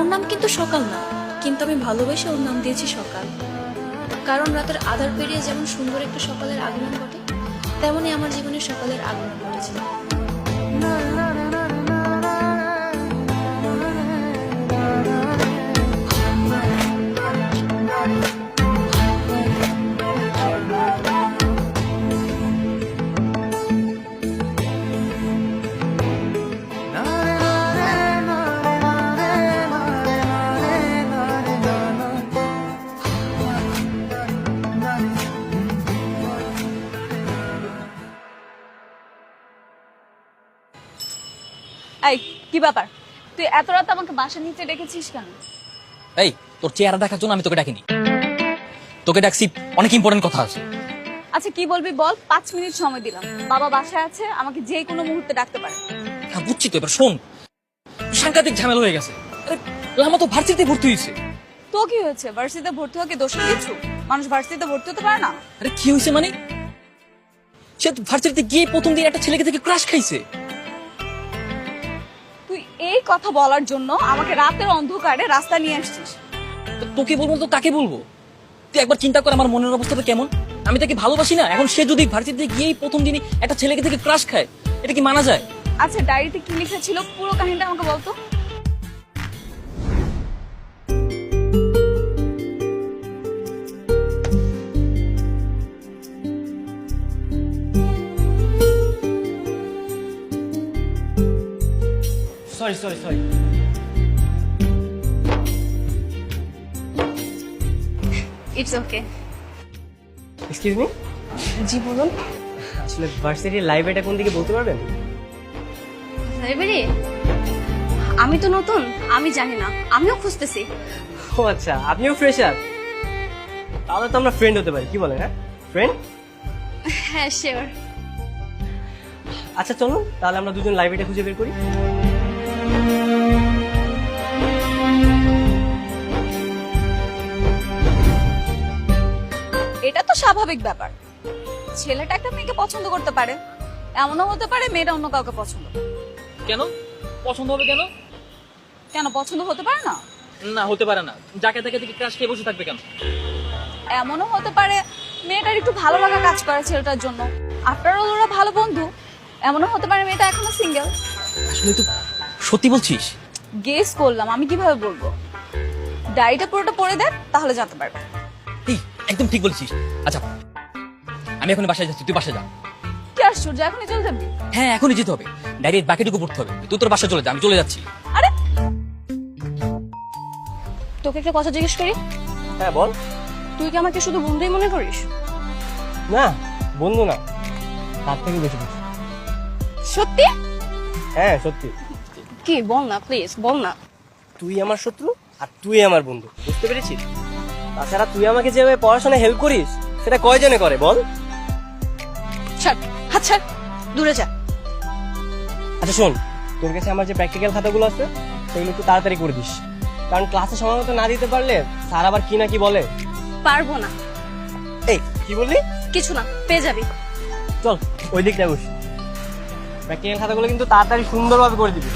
ওর নাম কিন্তু সকাল না, কিন্তু আমি ভালোবেসে ওর নাম দিয়েছি সকাল। কারণ রাতের আধার পেরিয়ে যেমন সুন্দর একটা সকালের আগমন ঘটে, তেমনই আমার জীবনে সকালের আগমন ঘটেছিল। এই কি ব্যাপার, তুই এত রাত আমাকে বাসার নিচে ডেকেছিস কেন? এই তোর চেহারা দেখার জন্য আমি তোকে ডাকিনি, তোকে ডাকছি অনেক ইম্পর্টেন্ট কথা আছে। আচ্ছা কি বলবি বল, 5 মিনিট সময় দিলাম। বাবা বাসায় আছে, আমাকে যে কোনো মুহূর্তে ডাকতে পারে। হ্যাঁ বুঝছি তো, এবার শোন, সাংঘাতিক ঝামেলা হয়ে গেছে। আরে লামা তো ভার্সিটিতে ভর্তি হয়েছে। তো কি হয়েছে, ভার্সিটিতে ভর্তি হওয়া কি দোষ কিছু? মানুষ ভার্সিটিতে ভর্তি হতে পারে না? আরে কি হয়েছে মানে, সে ভার্সিটিতে গিয়ে প্রথম দিন একটা ছেলেকে থেকে ক্রাশ খাইছে। তুই এই কথা বলার জন্য আমাকে রাতের অন্ধকারে রাস্তা নিয়ে আসছিস? তো তোকে বলবো তো কাকে বলবো? তুই একবার চিন্তা কর আমার মনের অবস্থাটা কেমন। আমি তাকে ভালোবাসি না, এখন সে যদি ভার্সিটিতে গিয়েই প্রথম দিনই একটা ছেলেকে থেকে ক্রাশ খায়, এটা কি মানা যায়? আচ্ছা ডায়েরিতে কি লেখা ছিল পুরো কাহিনীটা আমাকে বলতো। Sorry sorry sorry it's okay. Excuse me, জি বলুন। আসলে ভার্সিটির লাইব্রেরিটা কোন দিকে বলতে পারবেন? লাইব্রেরি? আমি তো নতুন, আমি জানি না, আমিও খুঁজতেছি। ও আচ্ছা, আপনিও ফ্রেশার? তাহলে তো আমরা ফ্রেন্ড হতে পারি, কি বলেন? হ্যাঁ ফ্রেন্ড। হ্যাঁ শিওর। আচ্ছা চলুন তাহলে আমরা দুজন লাইব্রেরিটা খুঁজে বের করি। এটা তো স্বাভাবিক ব্যাপার, ছেলেটা একটা মেয়েকে পছন্দ করতে পারে, এমনও হতে পারে মেয়েটা অন্য কাউকে পছন্দ করে। কেন পছন্দ হবে কেন? কেন পছন্দ হতে পারে না? না হতে পারে না, যাকে তাকে থেকে ক্রাশ খেয়ে বসে থাকবে কেন? এমনও হতে পারে মেয়েটার একটু ভালো লাগা কাজ করে ছেলেটার জন্য, আফটার অল ওরা ভালো বন্ধু। এমনও হতে পারে মেয়েটা এখনো সিঙ্গেল। আসলে তো সত্যি বলছিস? গেস করলাম, আমি কিভাবে বলবো? ডায়েরিটা পুরোটা পড়ে দেন, তাহলে জানতে পারবে। এই একদম ঠিক বলছিস। আচ্ছা আমি এখন বাসায় যাচ্ছি, তুই বাসায় যা। কি আশ্চর্য, এখনই চলে যাবি? হ্যাঁ এখনই যেতে হবে, ডাইরেক্ট বাকিটুকু পড়তে হবে। তুই তোর বাসায় চলে যা, আমি চলে যাচ্ছি। আরে তোকে একটা কথা জিজ্ঞেস করি, হ্যাঁ বল। তুই কি আমাকে শুধু বন্ধুই মনে করিস? না বন্ধু না, তার থেকে বেশি কিছু। সত্যি? হ্যাঁ সত্যি। কি বল না প্লিজ, বল না। তুই আমার শত্রু আর তুই আমার বন্ধু, বুঝতে পেরেছিস? তাছাড়া তুই আমাকে যেভাবে পড়াশোনায় হেল্প করিস সেটা কয়জনে করে বল? ছাড় হাত ছাড়, দূরে যা। আচ্ছা শোন, তোর কাছে আমার যে প্র্যাকটিক্যাল খাতাগুলো আছে সেগুলো একটু তাড়াতাড়ি করে দিস, কারণ ক্লাসে সময় মতো না দিতে পারলে স্যার আবার কি না কি বলে। পারবো না। এই কি বললি? কিছু না, পেয়ে যাবি। চল ওই দিকটা বস, প্র্যাকটিক্যাল খাতাগুলো কিন্তু তাড়াতাড়ি সুন্দরভাবে করে দিবি।